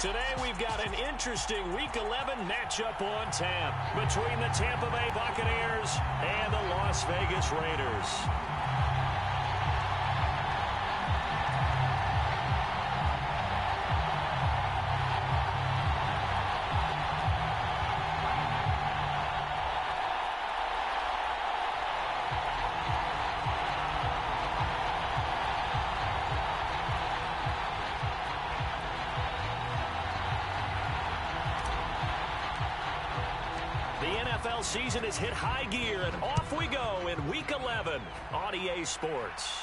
Today we've got an interesting Week 11 matchup on tap between the Tampa Bay Buccaneers and the Las Vegas Raiders. Season has hit high gear, and off we go in Week 11 on EA Sports.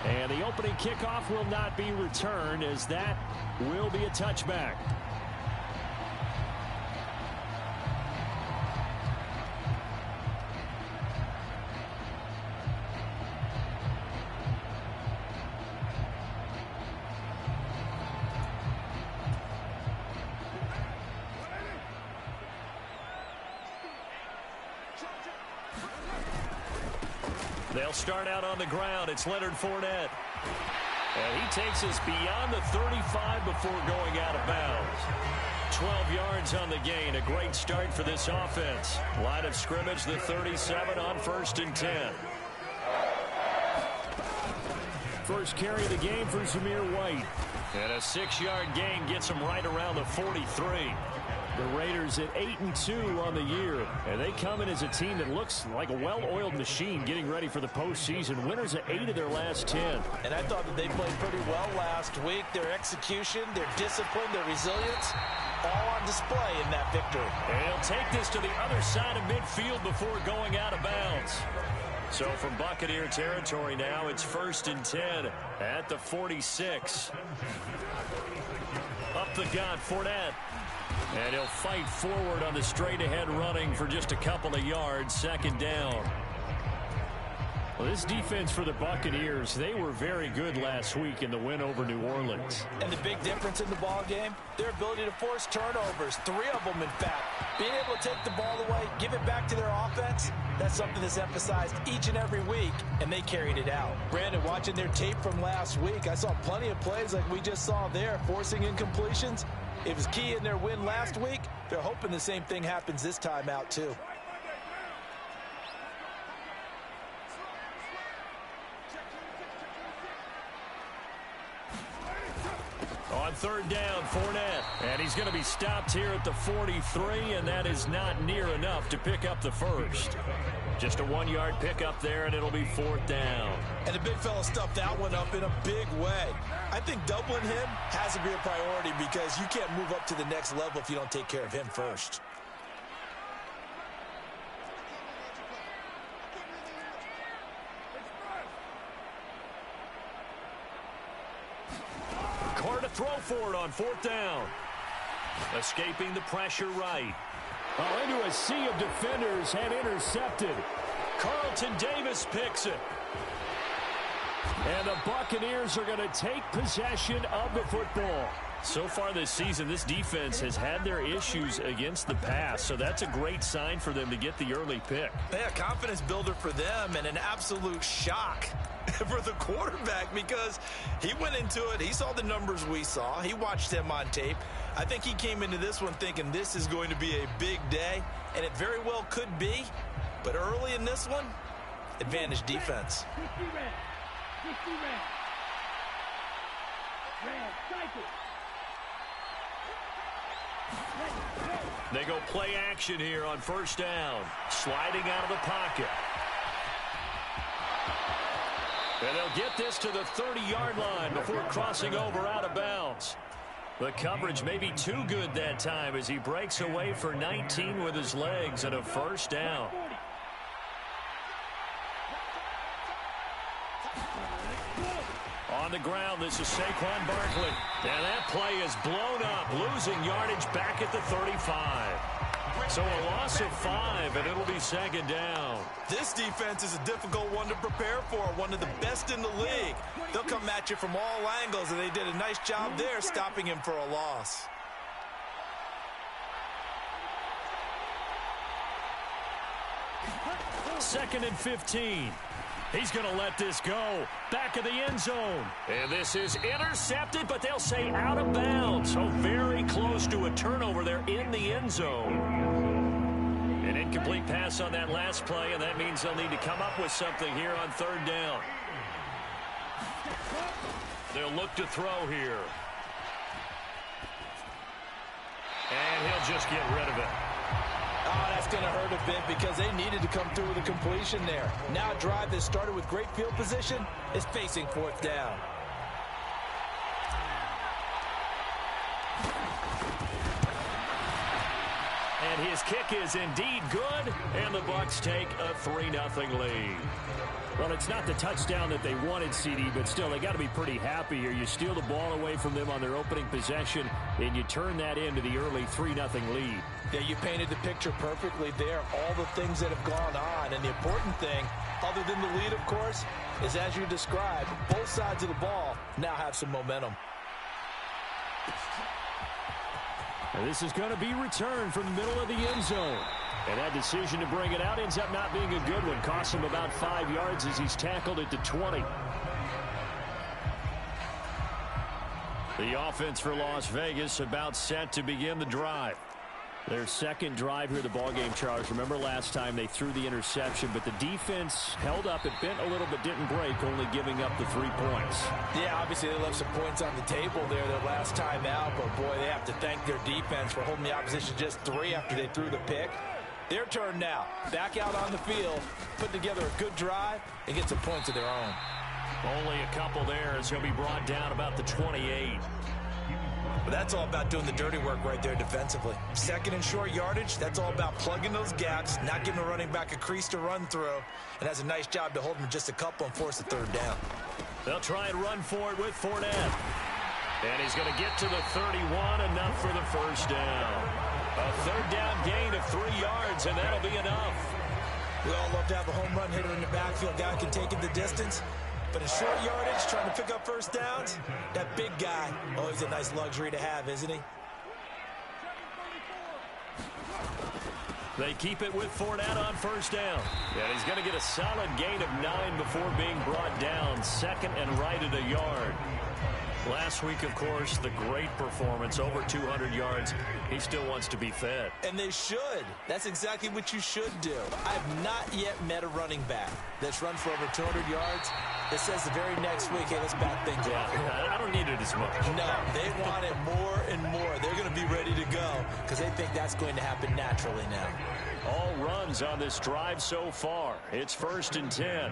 And the opening kickoff will not be returned, as that will be a touchback. They'll start out on the ground. It's Leonard Fournette. And he takes us beyond the 35 before going out of bounds. 12 yards on the gain. A great start for this offense. Line of scrimmage, the 37 on 1st and 10. First carry of the game for Zamir White. And a 6-yard gain gets him right around the 43. The Raiders at 8-2 on the year, and they come in as a team that looks like a well-oiled machine getting ready for the postseason. Winners at 8 of their last 10. And I thought that they played pretty well last week. Their execution, their discipline, their resilience, all on display in that victory. And he'll take this to the other side of midfield before going out of bounds. So from Buccaneer territory now, it's 1st and 10 at the 46. Up the gut, Fournette. And he'll fight forward on the straight-ahead running for just a couple of yards, 2nd down. Well, this defense for the Buccaneers, they were very good last week in the win over New Orleans. And the big difference in the ball game, their ability to force turnovers, 3 of them, in fact. Being able to take the ball away, give it back to their offense, that's something that's emphasized each and every week, and they carried it out. Brandon, watching their tape from last week, I saw plenty of plays like we just saw there, forcing incompletions. It was key in their win last week. They're hoping the same thing happens this time out, too. On 3rd down, Fournette. And he's going to be stopped here at the 43, and that is not near enough to pick up the first. Just a 1-yard pickup there, and it'll be 4th down. And the big fella stuffed that one up in a big way. I think doubling him has to be a priority because you can't move up to the next level if you don't take care of him first. Carr to throw for it on 4th down. Escaping the pressure right. Oh, into a sea of defenders and intercepted. Carlton Davis picks it. And the Buccaneers are going to take possession of the football. So far this season, this defense has had their issues against the pass, so that's a great sign for them to get the early pick. Yeah, confidence builder for them and an absolute shock for the quarterback because he went into it. He saw the numbers we saw. He watched them on tape. I think he came into this one thinking this is going to be a big day, and it very well could be. But early in this one, advantage defense. They go play action here on 1st down. Sliding out of the pocket. And they'll get this to the 30-yard line before crossing over out of bounds. The coverage may be too good that time as he breaks away for 19 with his legs and a 1st down. On the ground, this is Saquon Barkley. And that play is blown up, losing yardage back at the 35. So a loss of 5, and it'll be 2nd down. This defense is a difficult one to prepare for, one of the best in the league. They'll come at you from all angles, and they did a nice job there stopping him for a loss. Second and 15. He's going to let this go. Back of the end zone. And this is intercepted, but they'll say out of bounds. So very close to a turnover there in the end zone. An incomplete pass on that last play, and that means they'll need to come up with something here on third down. They'll look to throw here. And he'll just get rid of it. Oh, that's going to hurt a bit because they needed to come through with a completion there. Now a drive that started with great field position is facing fourth down. And his kick is indeed good, and the Bucs take a 3-0 lead. Well, it's not the touchdown that they wanted, CD, but still, they got to be pretty happy here. You steal the ball away from them on their opening possession, and you turn that into the early 3-0 lead. Yeah, you painted the picture perfectly there. All the things that have gone on, and the important thing, other than the lead, of course, is as you described, both sides of the ball now have some momentum. And this is going to be returned from the middle of the end zone. And that decision to bring it out ends up not being a good one. Costs him about 5 yards as he's tackled at the 20. The offense for Las Vegas about set to begin the drive. Their second drive here, the ballgame, Charles. Remember last time they threw the interception, but the defense held up. It bent a little but didn't break, only giving up the 3 points. Yeah, obviously they left some points on the table there their last time out, but boy, they have to thank their defense for holding the opposition just 3 after they threw the pick. Their turn now. Back out on the field, put together a good drive, and get some points of their own. Only a couple there as he'll be brought down about the 28. But that's all about doing the dirty work right there defensively. Second and short yardage, that's all about plugging those gaps, not giving a running back a crease to run through, and has a nice job to hold him just a couple and force the third down. They'll try and run for it with Fournette. And he's going to get to the 31, enough for the first down. A third down gain of 3 yards, and that'll be enough. We all love to have a home run hitter in the backfield. Guy can take it the distance. But in short yardage, trying to pick up first downs, that big guy, always a nice luxury to have, isn't he? They keep it with Fournette on first down. And he's going to get a solid gain of 9 before being brought down. Second and right at a yard. Last week, of course, the great performance, over 200 yards. He still wants to be fed. And they should. That's exactly what you should do. I have not yet met a running back that's run for over 200 yards that says the very next week, hey, let's back things up. I don't need it as much. No, they want it more and more. They're going to be ready to go because they think that's going to happen naturally now. All runs on this drive so far. It's 1st and 10.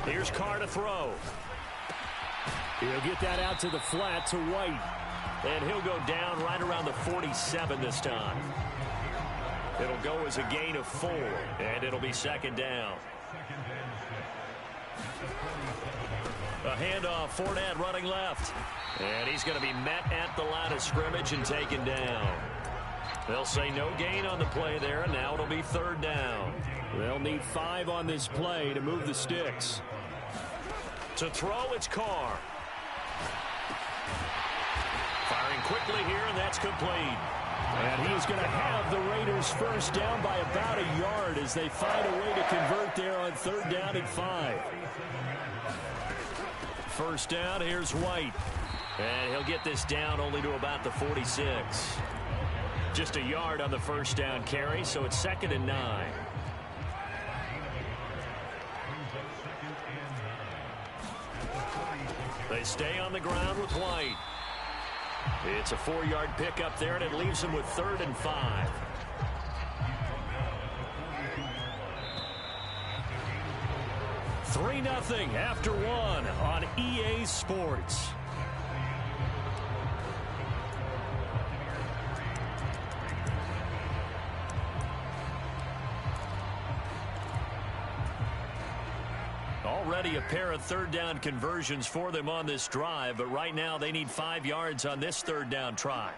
Here's Carr to throw. He'll get that out to the flat to White. And he'll go down right around the 47 this time. It'll go as a gain of 4, and it'll be second down. A handoff, Fournette running left. And he's going to be met at the line of scrimmage and taken down. They'll say no gain on the play there, and now it'll be third down. They'll need 5 on this play to move the sticks. To throw, it's Carr. Firing quickly here, and that's complete. And he's going to have the Raiders first down by about a yard as they find a way to convert there on third down and 5. First down, here's White. And he'll get this down only to about the 46. Just a yard on the first down carry, so it's 2nd and 9. They stay on the ground with White. It's a 4-yard pickup there, and it leaves them with 3rd and 5. Three 3-0 after 1 on EA Sports. Already a pair of third down conversions for them on this drive, but right now they need 5 yards on this third down try.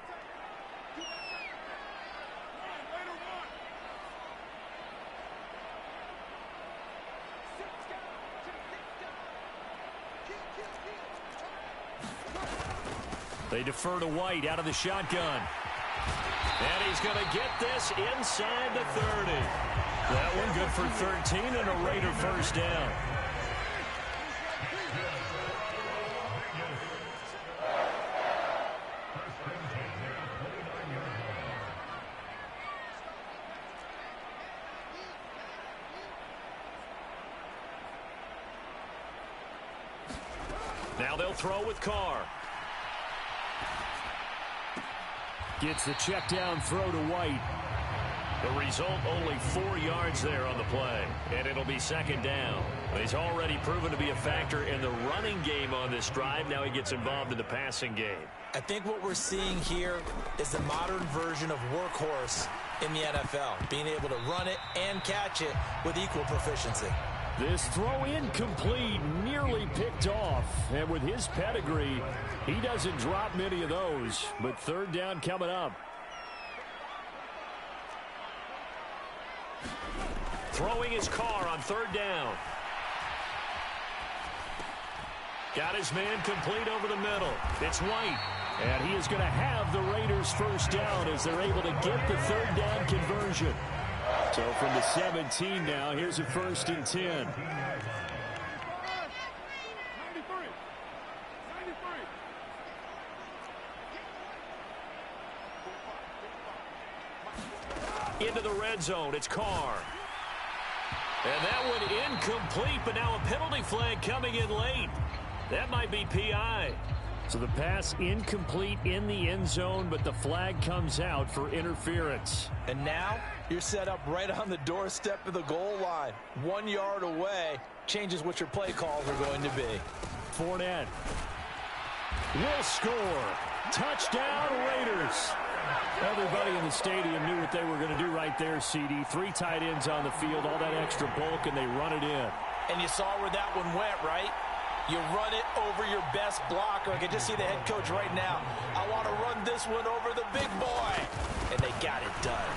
They defer to White out of the shotgun. And he's going to get this inside the 30. That one good for 13 and a Raider first down. Now they'll throw with Carr. Gets the check down throw to White. The result, only 4 yards there on the play, and it'll be second down. He's already proven to be a factor in the running game on this drive. Now he gets involved in the passing game. I think what we're seeing here is the modern version of workhorse in the NFL, being able to run it and catch it with equal proficiency. This throw incomplete, nearly picked off. And with his pedigree, he doesn't drop many of those. But third down coming up. Throwing his Carr on third down. Got his man complete over the middle. It's White. And he is going to have the Raiders first down as they're able to get the third down conversion. So from the 17 now, here's a 1st and 10. Into the red zone, it's Carr. And that one incomplete, but now a penalty flag coming in late. That might be PI. So the pass incomplete in the end zone, but the flag comes out for interference. And now you're set up right on the doorstep of the goal line. 1 yard away changes what your play calls are going to be. Fournette will score. Touchdown, Raiders. Everybody in the stadium knew what they were going to do right there, CD. 3 tight ends on the field, all that extra bulk, and they run it in. And you saw where that one went, right? You run it over your best blocker. I can just see the head coach right now. I want to run this one over the big boy. And they got it done.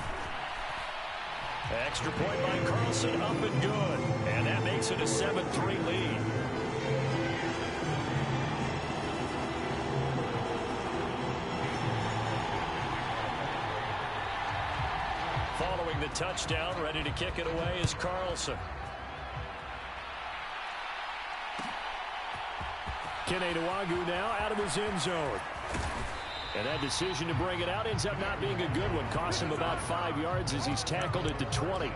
Extra point by Carlson, up and good. And that makes it a 7-3 lead. Following the touchdown, ready to kick it away is Carlson. Kene Nwangwu now out of his end zone. And that decision to bring it out ends up not being a good one. Costs him about 5 yards as he's tackled at the 20.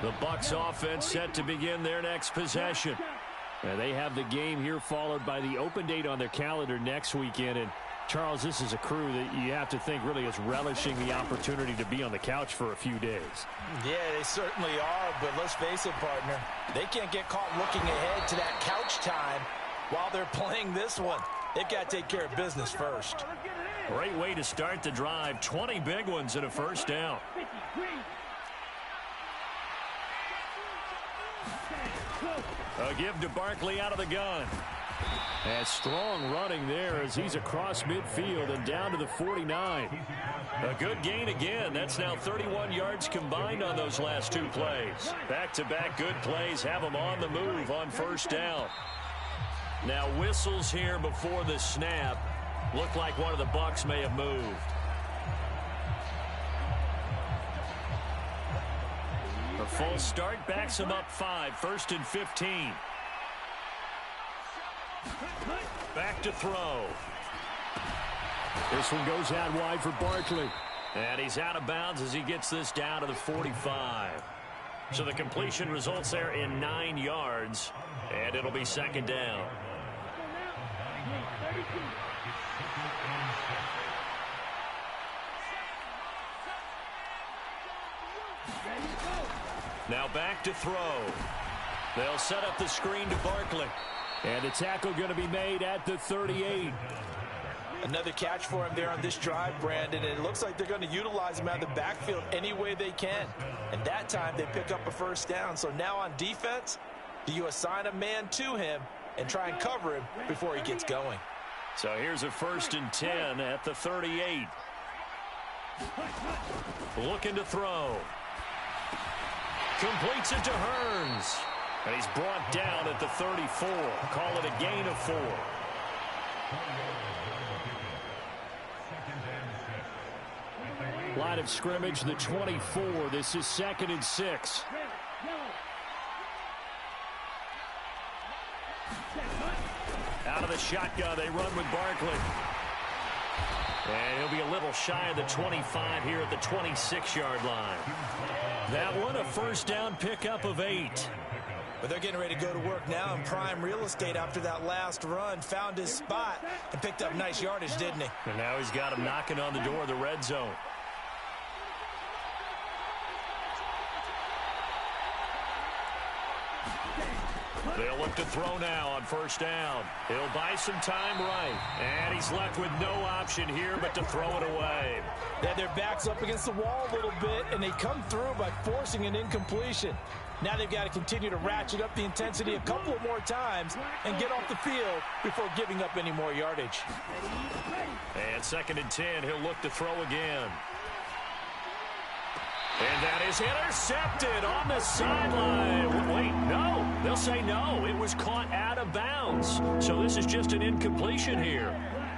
The Bucs offense set to begin their next possession. And they have the game here followed by the open date on their calendar next weekend. And Charles, this is a crew that you have to think really is relishing the opportunity to be on the couch for a few days. Yeah, they certainly are, but let's face it, partner. They can't get caught looking ahead to that couch time while they're playing this one. They've got to take care of business first. Great way to start the drive. 20 big ones and a first down. A give to Barkley out of the gun. And strong running there as he's across midfield and down to the 49. A good gain again. That's now 31 yards combined on those last 2 plays. Back-to-back good plays have them on the move on first down. Now whistles here before the snap. Looked like one of the Bucs may have moved. A full start backs him up 5. 1st and 15. Back to throw. This one goes out wide for Barkley. And he's out of bounds as he gets this down to the 45. So the completion results there in 9 yards. And it'll be second down. Now back to throw. They'll set up the screen to Barkley. And the tackle going to be made at the 38. Another catch for him there on this drive, Brandon. And it looks like they're going to utilize him out of the backfield any way they can. And that time they pick up a first down. So now on defense, do you assign a man to him and try and cover him before he gets going? So here's a 1st and 10 at the 38. Looking to throw. Completes it to Hearns. And he's brought down at the 34. Call it a gain of 4. Line of scrimmage, the 24. This is 2nd and 6. Out of the shotgun, they run with Barkley. And he'll be a little shy of the 25 here at the 26-yard line. That one, a first down pickup of 8. But they're getting ready to go to work now in prime real estate after that last run. Found his spot and picked up nice yardage, didn't he? And now he's got him knocking on the door of the red zone. They'll look to throw now on first down. He'll buy some time right. And he's left with no option here but to throw it away. They had their backs up against the wall a little bit, and they come through by forcing an incompletion. Now they've got to continue to ratchet up the intensity a couple of more times and get off the field before giving up any more yardage. And 2nd and 10, he'll look to throw again. And that is intercepted on the sideline. Wait, no. They'll say no. It was caught out of bounds. So this is just an incompletion here.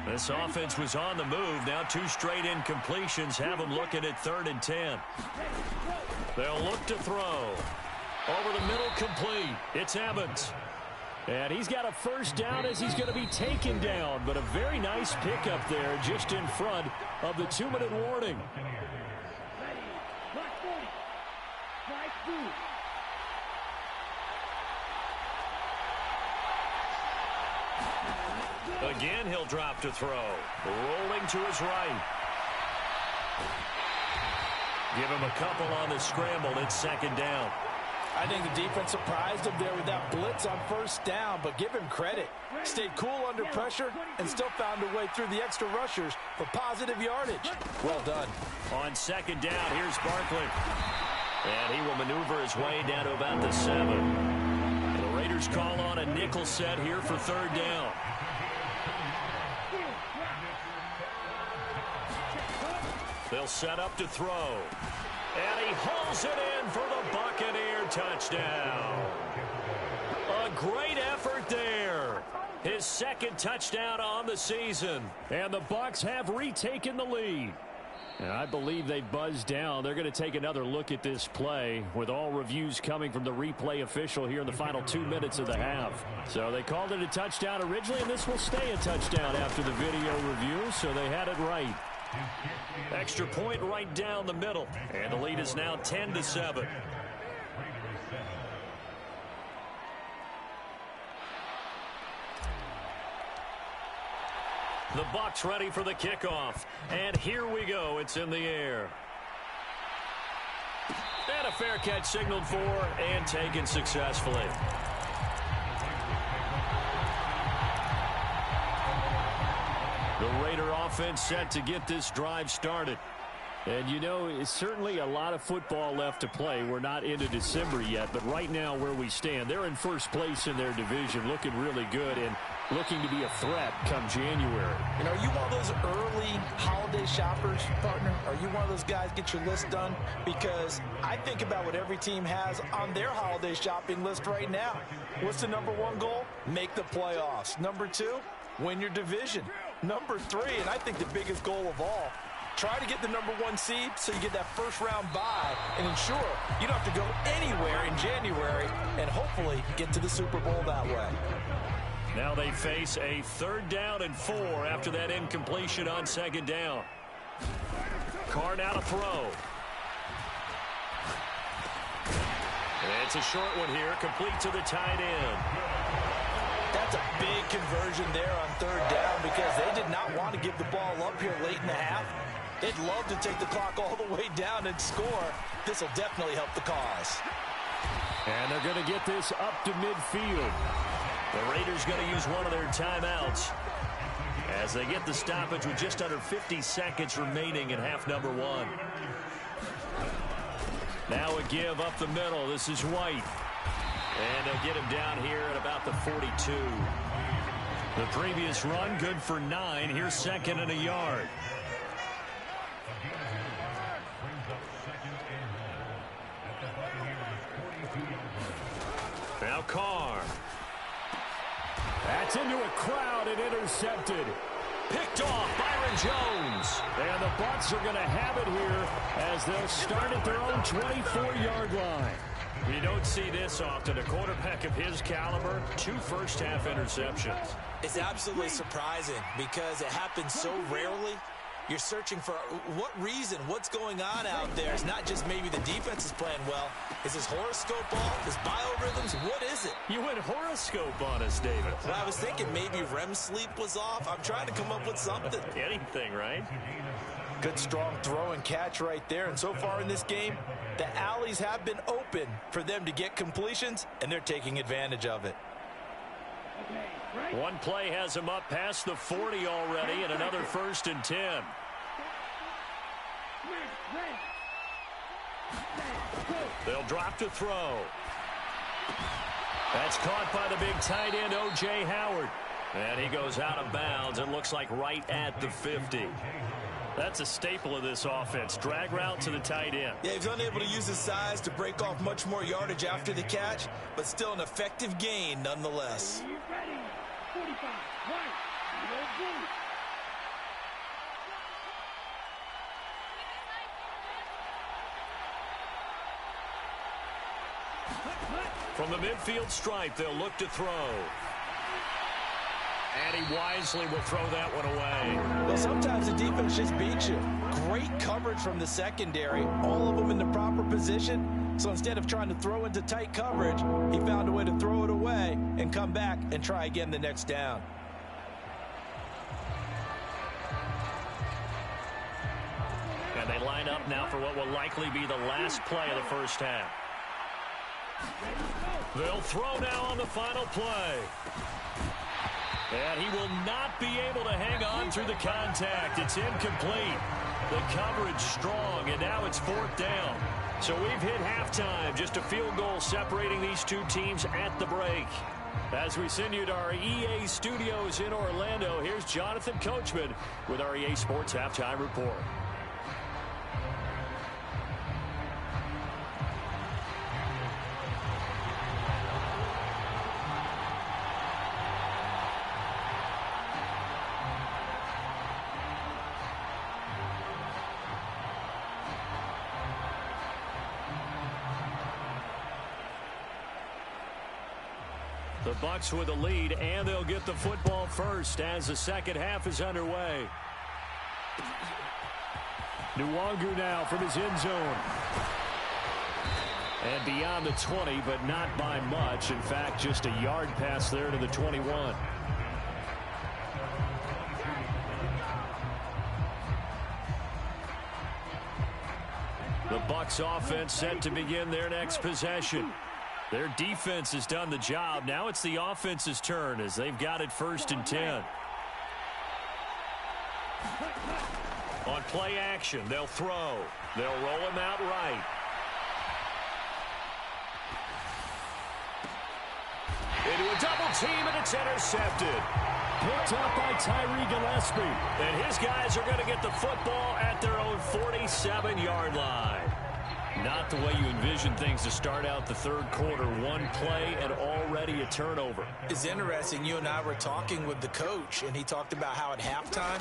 This offense was on the move. Now 2 straight incompletions have them looking at 3rd and 10. They'll look to throw. Over the middle, complete. It's Evans. And he's got a first down as he's going to be taken down. But a very nice pickup there just in front of the 2-minute warning. Again, he'll drop to throw. Rolling to his right. Give him a couple on the scramble. It's 2nd down. I think the defense surprised him there with that blitz on first down, but give him credit. Stayed cool under pressure and still found a way through the extra rushers for positive yardage. Well done. On 2nd down, here's Barkley. And he will maneuver his way down to about the 7. The Raiders call on a nickel set here for 3rd down. They'll set up to throw. And he hauls it in for the Buccaneer touchdown. A great effort there. His 2nd touchdown on the season. And the Bucs have retaken the lead. And I believe they buzzed down. They're going to take another look at this play with all reviews coming from the replay official here in the final 2 minutes of the half. So they called it a touchdown originally, and this will stay a touchdown after the video review, so they had it right. Extra point right down the middle, and the lead is now 10-7. The Bucs ready for the kickoff. And here we go. It's in the air. And a fair catch signaled for and taken successfully. The Raider offense set to get this drive started. And, you know, it's certainly a lot of football left to play. We're not into December yet, but right now where we stand, they're in first place in their division, looking really good and looking to be a threat come January. You know, are you one of those early holiday shoppers, partner? Are you one of those guys get your list done? Because I think about what every team has on their holiday shopping list right now. What's the #1 goal? Make the playoffs. #2, win your division. #3, and I think the biggest goal of all, try to get the #1 seed so you get that first-round bye and ensure you don't have to go anywhere in January and hopefully get to the Super Bowl that way. Now they face a 3rd down and 4 after that incompletion on 2nd down. Carr now to throw. And it's a short one here, complete to the tight end. That's a big conversion there on 3rd down because they did not want to give the ball up here late in the half. They'd love to take the clock all the way down and score. This will definitely help the cause. And they're going to get this up to midfield. The Raiders going to use one of their timeouts as they get the stoppage with just under 50 seconds remaining in half #1. Now a give up the middle. This is White. And they'll get him down here at about the 42. The previous run, good for 9. Here's 2nd and a yard. Now Carr. That's into a crowd and intercepted. Picked off, Byron Jones. And the Bucs are going to have it here as they'll start at their own 24-yard line. You don't see this often. A quarterback of his caliber, 2 first-half interceptions. It's absolutely surprising because it happens so rarely. You're searching for what reason, what's going on out there. It's not just maybe the defense is playing well. Is his horoscope off? His biorhythms? What is it? You went horoscope on us, David. Well, I was thinking maybe REM sleep was off. I'm trying to come up with something. Anything, right? Good strong throw and catch right there. And so far in this game, the alleys have been open for them to get completions, and they're taking advantage of it. One play has him up past the 40 already, and another 1st and 10. They'll drop to throw. That's caught by the big tight end, O.J. Howard. And he goes out of bounds. It looks like right at the 50. That's a staple of this offense. Drag route to the tight end. Yeah, he's unable to use his size to break off much more yardage after the catch, but still an effective gain nonetheless. From the midfield stripe, they'll look to throw. And he wisely will throw that one away. Well, sometimes the defense just beats you. Great coverage from the secondary, all of them in the proper position. So instead of trying to throw into tight coverage, he found a way to throw it away and come back and try again the next down. And they line up now for what will likely be the last play of the first half. They'll throw now on the final play. And he will not be able to hang on through the contact. It's incomplete. The coverage strong, and now it's 4th down. So we've hit halftime. Just a field goal separating these two teams at the break. As we send you to our EA studios in Orlando, here's Jonathan Coachman with our EA Sports Halftime Report. The Bucs with a lead, and they'll get the football first as the second half is underway. Nwangu now from his end zone. And beyond the 20, but not by much. In fact, just a yard pass there to the 21. The Bucs offense set to begin their next possession. Their defense has done the job. Now it's the offense's turn as they've got it 1st and 10. On play action, they'll throw. They'll roll him out right. Into a double team, and it's intercepted. Picked up by Tyree Gillespie. And his guys are going to get the football at their own 47-yard line. Not the way you envision things to start out the third quarter. One play and already a turnover. It's interesting. You and I were talking with the coach, and he talked about how at halftime,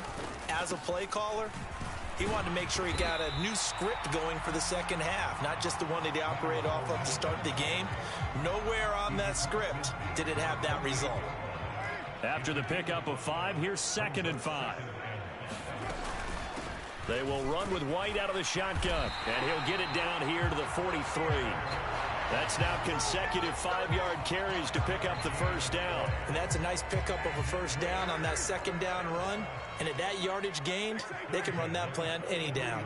as a play caller, he wanted to make sure he got a new script going for the second half, not just the one that he operated off of to start the game. Nowhere on that script did it have that result. After the pickup of 5, here's 2nd and 5. They will run with White out of the shotgun, and he'll get it down here to the 43. That's now consecutive 5-yard carries to pick up the first down. And that's a nice pickup of a first down on that second down run. And at that yardage gained, they can run that play on any down.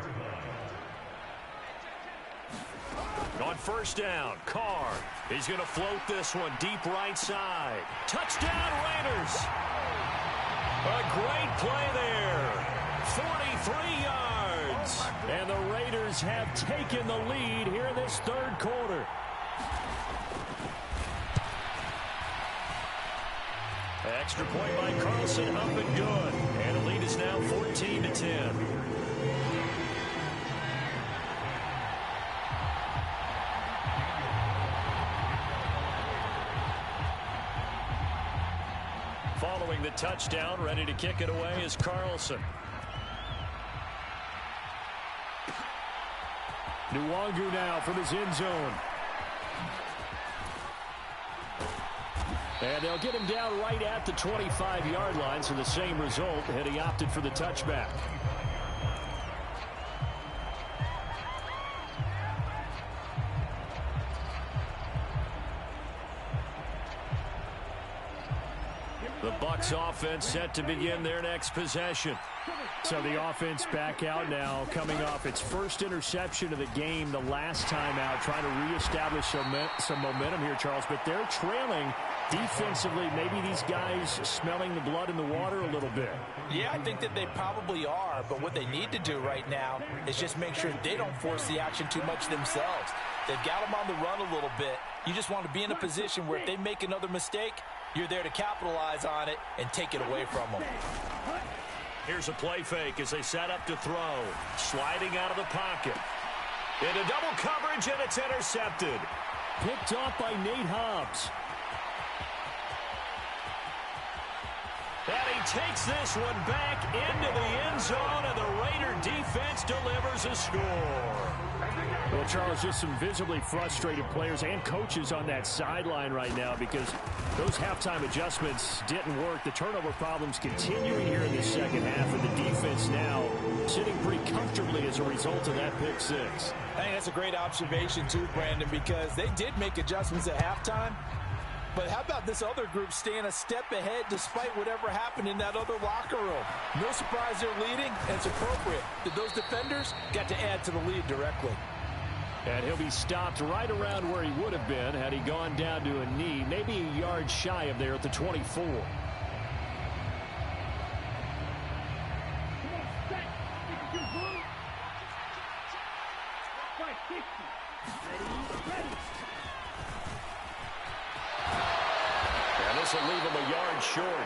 On first down, Carr. He's going to float this one deep right side. Touchdown, Raiders. A great play there. 43 yards. And the Raiders have taken the lead here in this third quarter. Extra point by Carlson, up and good. And the lead is now 14-10. following the touchdown. Ready to kick it away is Carlson. Nwangu now from his end zone. And they'll get him down right at the 25-yard line, so the same result, and he opted for the touchback. The Bucs offense set to begin their next possession. So the offense back out now, coming off its first interception of the game the last time out, trying to reestablish some momentum here, Charles. But they're trailing defensively. Maybe these guys smelling the blood in the water a little bit. Yeah, I think that they probably are. But what they need to do right now is just make sure they don't force the action too much themselves. They've got them on the run a little bit. You just want to be in a position where if they make another mistake, you're there to capitalize on it and take it away from them. Here's a play fake as they set up to throw. Sliding out of the pocket. Into double coverage, and it's intercepted. Picked off by Nate Hobbs. And he takes this one back into the end zone, and the Raider defense delivers a score. Well, Charles, just some visibly frustrated players and coaches on that sideline right now because those halftime adjustments didn't work. The turnover problems continuing here in the second half, and the defense now sitting pretty comfortably as a result of that pick six. I think that's a great observation too, Brandon, because they did make adjustments at halftime. But how about this other group staying a step ahead despite whatever happened in that other locker room? No surprise they're leading, and it's appropriate that those defenders got to add to the lead directly. And he'll be stopped right around where he would have been had he gone down to a knee, maybe a yard shy of there at the 24. And this will leave him a yard short.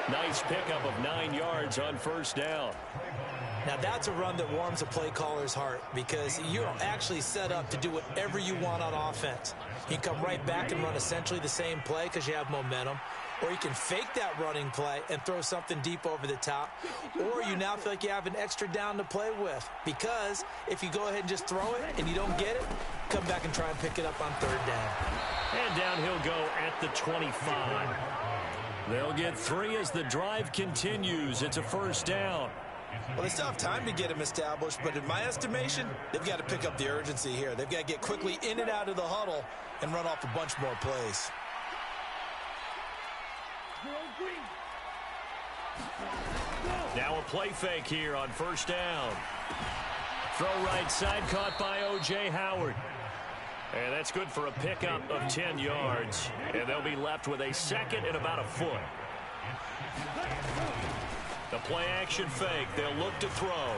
Nice pickup of 9 yards on first down. Now, that's a run that warms a play caller's heart because you're actually set up to do whatever you want on offense. You can come right back and run essentially the same play because you have momentum, or you can fake that running play and throw something deep over the top, or you now feel like you have an extra down to play with because if you go ahead and just throw it and you don't get it, come back and try and pick it up on third down. And down he'll go at the 25. They'll get 3 as the drive continues. It's a first down. Well, they still have time to get him established, but in my estimation, they've got to pick up the urgency here. They've got to get quickly in and out of the huddle and run off a bunch more plays. Now a play fake here on first down. Throw right side, caught by O.J. Howard. And that's good for a pickup of 10 yards. And they'll be left with a second and about a foot. The play-action fake. They'll look to throw.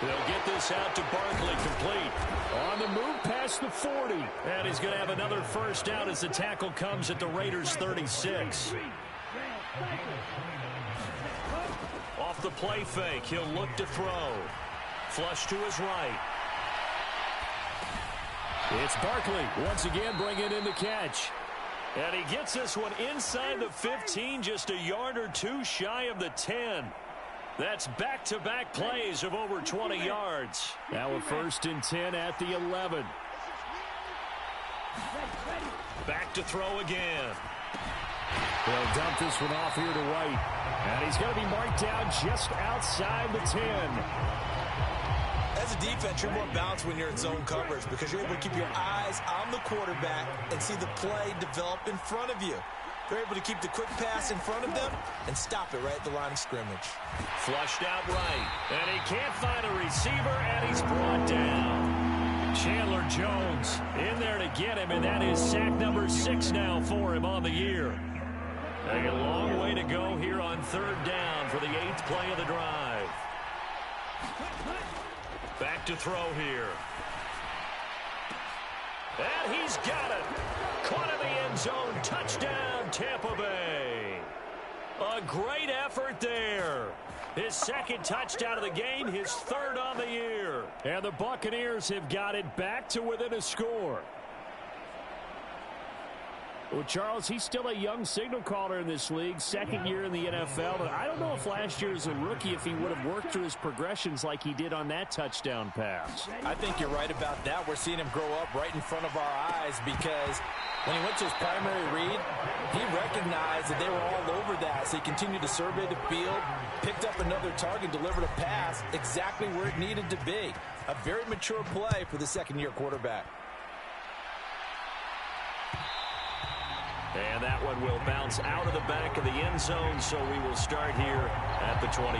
They'll get this out to Barkley, complete. On the move past the 40. And he's going to have another first down as the tackle comes at the Raiders' 36. Off the play fake, he'll look to throw. Flush to his right. It's Barkley once again bringing in the catch. And he gets this one inside the 15, just a yard or two shy of the 10. That's back-to-back plays of over 20 yards. Now a first and 10 at the 11. Back to throw again. They'll dump this one off here to White. And he's going to be marked down just outside the 10. As a defense, you're more balanced when you're in zone coverage because you're able to keep your eyes on the quarterback and see the play develop in front of you. They're able to keep the quick pass in front of them and stop it right at the line of scrimmage. Flushed out right. And he can't find a receiver, and he's brought down. Chandler Jones in there to get him, and that is sack number 6 now for him on the year. A long way to go here on third down for the 8th play of the drive. Back to throw here. And he's got it. Caught in the end zone. Touchdown, Tampa Bay. A great effort there. His second touchdown of the game, his 3rd on the year. And the Buccaneers have got it back to within a score. Well, Charles, he's still a young signal caller in this league, second year in the NFL. And I don't know if last year as a rookie if he would have worked through his progressions like he did on that touchdown pass. I think you're right about that. We're seeing him grow up right in front of our eyes because when he went to his primary read, he recognized that they were all over that. So he continued to survey the field, picked up another target, delivered a pass exactly where it needed to be. A very mature play for the second-year quarterback. And that one will bounce out of the back of the end zone, so we will start here at the 25.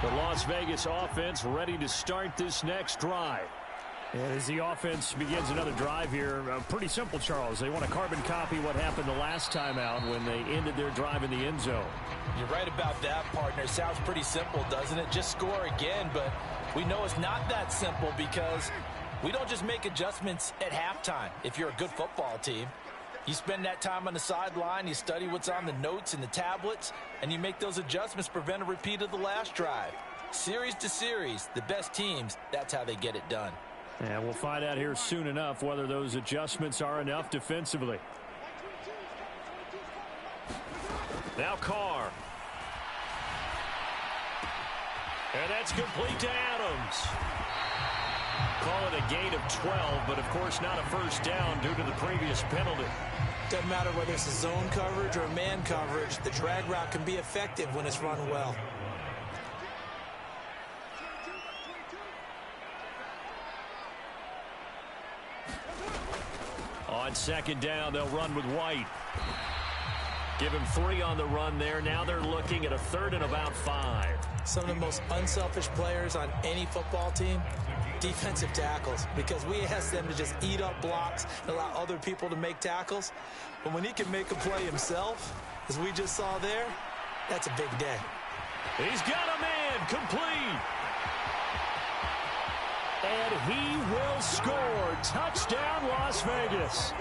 The Las Vegas offense ready to start this next drive. And as the offense begins another drive here, pretty simple, Charles. They want to carbon copy what happened the last time out when they ended their drive in the end zone. You're right about that, partner. Sounds pretty simple, doesn't it? Just score again, but we know it's not that simple because we don't just make adjustments at halftime. If you're a good football team, you spend that time on the sideline, you study what's on the notes and the tablets, and you make those adjustments to prevent a repeat of the last drive. Series to series, the best teams, that's how they get it done. And we'll find out here soon enough whether those adjustments are enough defensively. Now Carr. And that's complete to Adams. Call it a gain of 12, but of course not a first down due to the previous penalty. Doesn't matter whether it's a zone coverage or a man coverage, the drag route can be effective when it's run well. On second down, they'll run with White. Give him 3 on the run there. Now they're looking at a third and about 5. Some of the most unselfish players on any football team, defensive tackles, because we ask them to just eat up blocks and allow other people to make tackles. But when he can make a play himself, as we just saw there, that's a big day. He's got a man complete. And he will score. Touchdown, Las Vegas.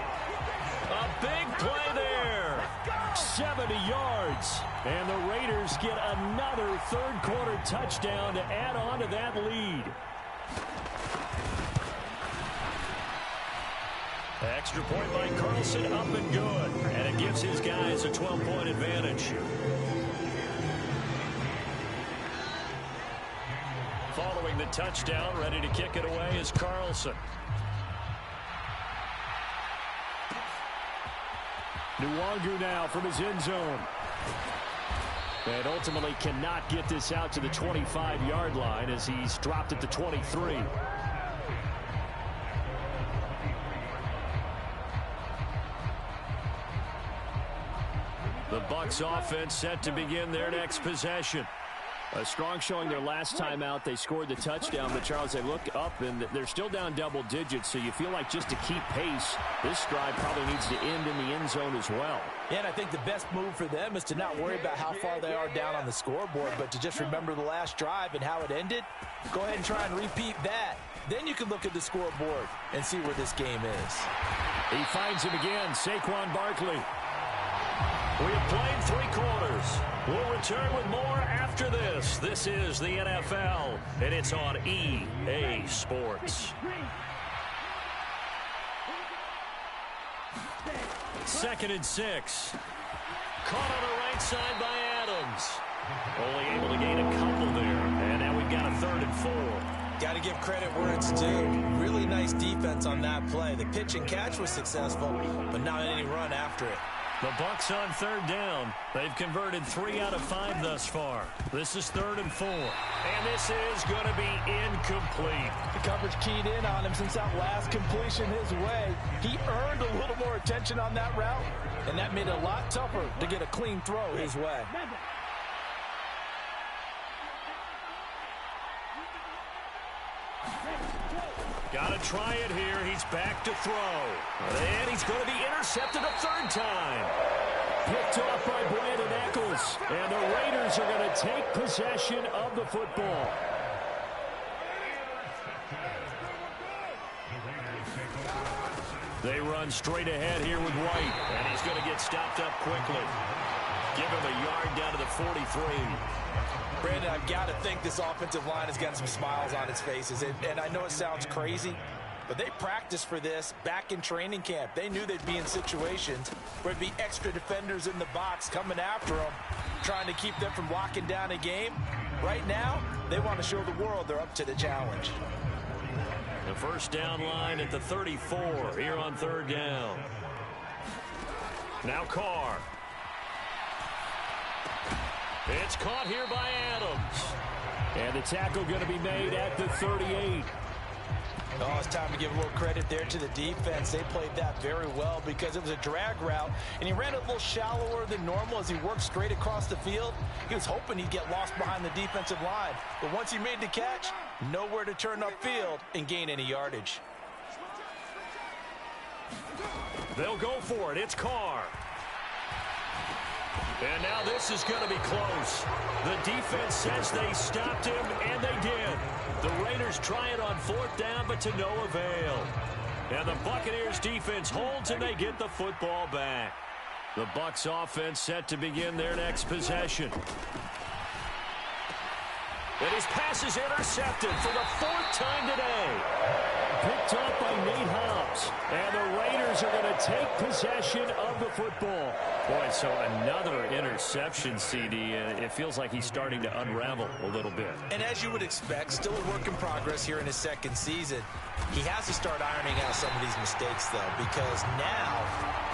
A big play there. 70 yards. And the Raiders get another third-quarter touchdown to add on to that lead. Extra point by Carlson, up and good. And it gives his guys a 12-point advantage. Following the touchdown, ready to kick it away is Carlson. Nwangu now from his end zone. And ultimately cannot get this out to the 25-yard line as he's dropped at the 23. The Bucs offense set to begin their next possession. A strong showing their last time out. They scored the touchdown, but Charles, they look up and they're still down double digits, so you feel like just to keep pace, this drive probably needs to end in the end zone as well. Yeah, and I think the best move for them is to not worry about how far they are down on the scoreboard, but to just remember the last drive and how it ended. Go ahead and try and repeat that. Then you can look at the scoreboard and see where this game is. He finds him again, Saquon Barkley. We have played 3 quarters. We'll return with more after this. This is the NFL, and it's on EA Sports. 2nd and 6. Caught on the right side by Adams. Only able to gain a couple there. And now we've got a 3rd and 4. Got to give credit where it's due. Really nice defense on that play. The pitch and catch was successful, but not any run after it. The Bucs on 3rd down. They've converted 3 out of 5 thus far. This is 3rd and 4. And this is going to be incomplete. The coverage keyed in on him since that last completion his way. He earned a little more attention on that route, and that made it a lot tougher to get a clean throw his way. Got to try it here. He's back to throw. And he's going to be intercepted a 3rd time. Picked off by Brandon Eccles. And the Raiders are going to take possession of the football. They run straight ahead here with White. And he's going to get stopped up quickly. Give him a yard down to the 43. Brandon, I've got to think this offensive line has got some smiles on its faces. And I know it sounds crazy, but they practiced for this back in training camp. They knew they'd be in situations where there'd be extra defenders in the box coming after them, trying to keep them from locking down a game. Right now, they want to show the world they're up to the challenge. The first down line at the 34 here on third down. Now Carr. It's caught here by Adams. And the tackle going to be made at the 38. Oh, it's time to give a little credit there to the defense. They played that very well because it was a drag route, and he ran it a little shallower than normal as he worked straight across the field. He was hoping he'd get lost behind the defensive line, but once he made the catch, nowhere to turn upfield and gain any yardage. They'll go for it. It's Carr. And now this is going to be close. The defense says they stopped him, and they did. The Raiders try it on fourth down, but to no avail. And the Buccaneers defense holds, and they get the football back. The Bucs offense set to begin their next possession. And his pass is intercepted for the fourth time today. Picked up by Nate Hobbs. And the Raiders are going to take possession of the football. Boy, so another interception, CD. It feels like he's starting to unravel a little bit. And as you would expect, still a work in progress here in his second season. He has to start ironing out some of these mistakes, though, because now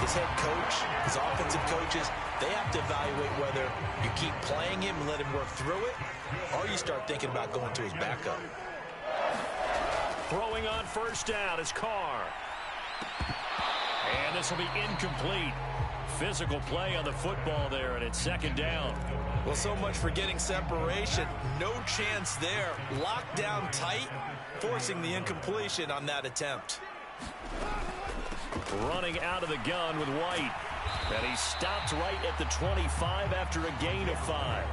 his head coach, his offensive coaches, they have to evaluate whether you keep playing him and let him work through it, or you start thinking about going to his backup. Throwing on first down is Carr. And this will be incomplete. Physical play on the football there, and it's second down. Well, so much for getting separation. No chance there. Locked down tight, forcing the incompletion on that attempt. Running out of the gun with White. And he stopped right at the 25 after a gain of 5.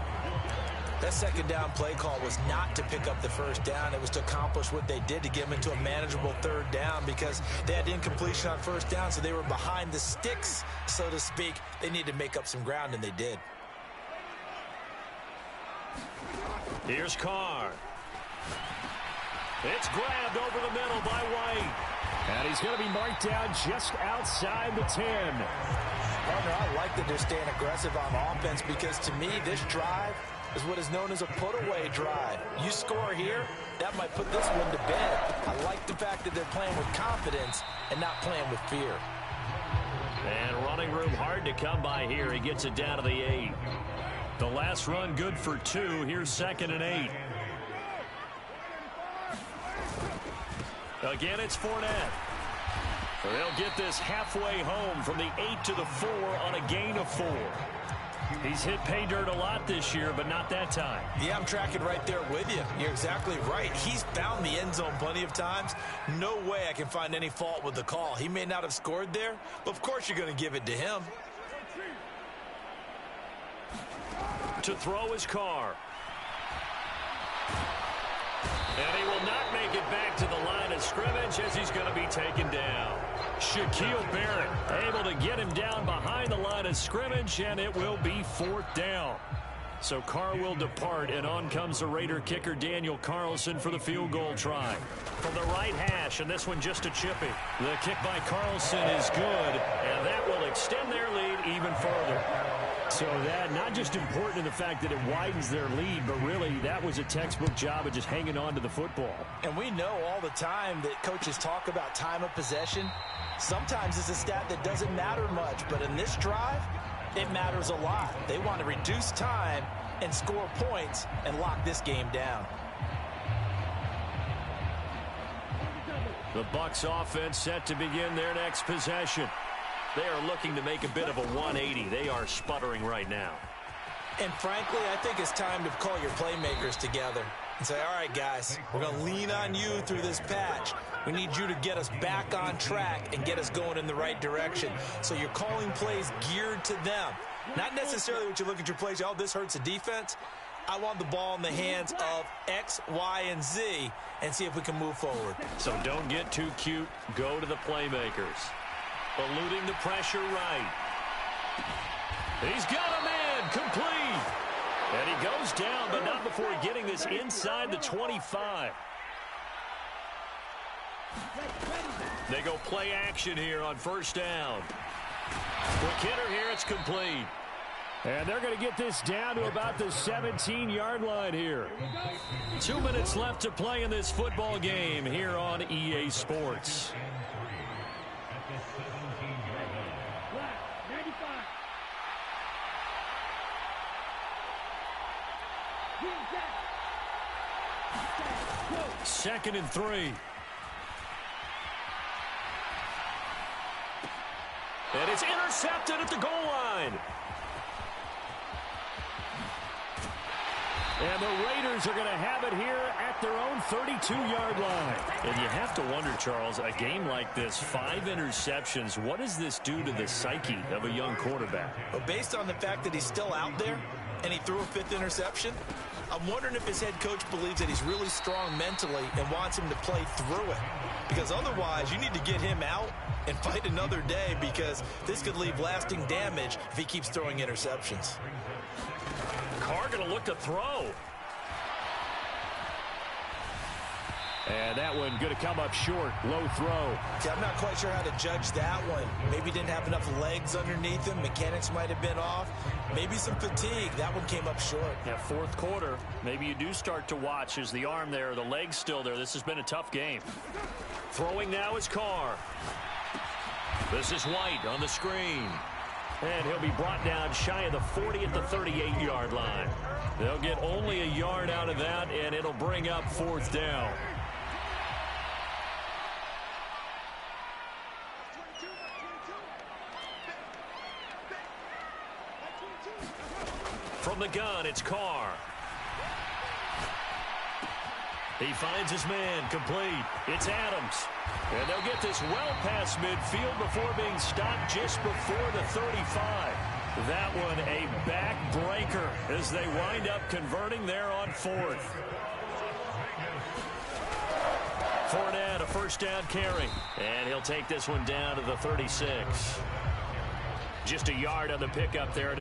That second down play call was not to pick up the first down. It was to accomplish what they did to get them into a manageable third down because they had incompletion on first down, so they were behind the sticks, so to speak. They needed to make up some ground, and they did. Here's Carr. It's grabbed over the middle by White. And he's going to be marked down just outside the 10. Partner, I like that they're staying aggressive on offense because, to me, this drive is what is known as a put-away drive. You score here, that might put this one to bed. I like the fact that they're playing with confidence and not playing with fear. And running room hard to come by here. He gets it down to the 8. The last run good for 2. Here's 2nd and 8. Again, it's Fournette. They'll get this halfway home from the 8 to the 4 on a gain of 4. He's hit pay dirt a lot this year, but not that time. Yeah, I'm tracking right there with you. You're exactly right. He's found the end zone plenty of times. No way I can find any fault with the call. He may not have scored there, but of course you're going to give it to him. To throw his Carr. And he will not make it back to the line of scrimmage as he's going to be taken down. Shaquille Barrett able to get him down behind the line of scrimmage, and it will be 4th down. So Carr will depart, and on comes the Raider kicker Daniel Carlson for the field goal try. From the right hash, and this one just a chippy. The kick by Carlson is good, and that will extend their lead even further. So that not just important in the fact that it widens their lead, but really that was a textbook job of just hanging on to the football. And we know all the time that coaches talk about time of possession. Sometimes it's a stat that doesn't matter much, but in this drive, it matters a lot. They want to reduce time and score points and lock this game down. The Bucs offense set to begin their next possession. They are looking to make a bit of a 180. They are sputtering right now. And frankly, I think it's time to call your playmakers together and say, all right, guys, we're going to lean on you through this patch. We need you to get us back on track and get us going in the right direction. So you're calling plays geared to them. Not necessarily what you look at your plays, oh, this hurts the defense. I want the ball in the hands of X, Y, and Z and see if we can move forward. So don't get too cute. Go to the playmakers. Eluding the pressure right. He's got a man complete. And he goes down, but not before getting this inside the 25. They go play action here on first down. Quick hitter here, it's complete. And they're going to get this down to about the 17-yard line here. 2 minutes left to play in this football game here on EA Sports. Second and 3. And it's intercepted at the goal line. And the Raiders are going to have it here at their own 32-yard line. And you have to wonder, Charles, a game like this, 5 interceptions, what does this do to the psyche of a young quarterback? Well, based on the fact that he's still out there and he threw a 5th interception, I'm wondering if his head coach believes that he's really strong mentally and wants him to play through it. Because otherwise, you need to get him out and fight another day, because this could leave lasting damage if he keeps throwing interceptions. Carr going to look to throw. And that one going to come up short. Low throw. See, I'm not quite sure how to judge that one. Maybe he didn't have enough legs underneath him. Mechanics might have been off. Maybe some fatigue. That one came up short. Yeah, fourth quarter. Maybe you do start to watch. Is the arm there, the leg's still there? This has been a tough game. Throwing now is Carr. This is White on the screen. And he'll be brought down shy of the 40 at the 38-yard line. They'll get only a yard out of that, and it'll bring up fourth down. From the gun, it's Carr. He finds his man, complete. It's Adams. And they'll get this well past midfield before being stopped just before the 35. That one a backbreaker as they wind up converting there on fourth. Fournette, a first down carry. And he'll take this one down to the 36. Just a yard on the pickup there.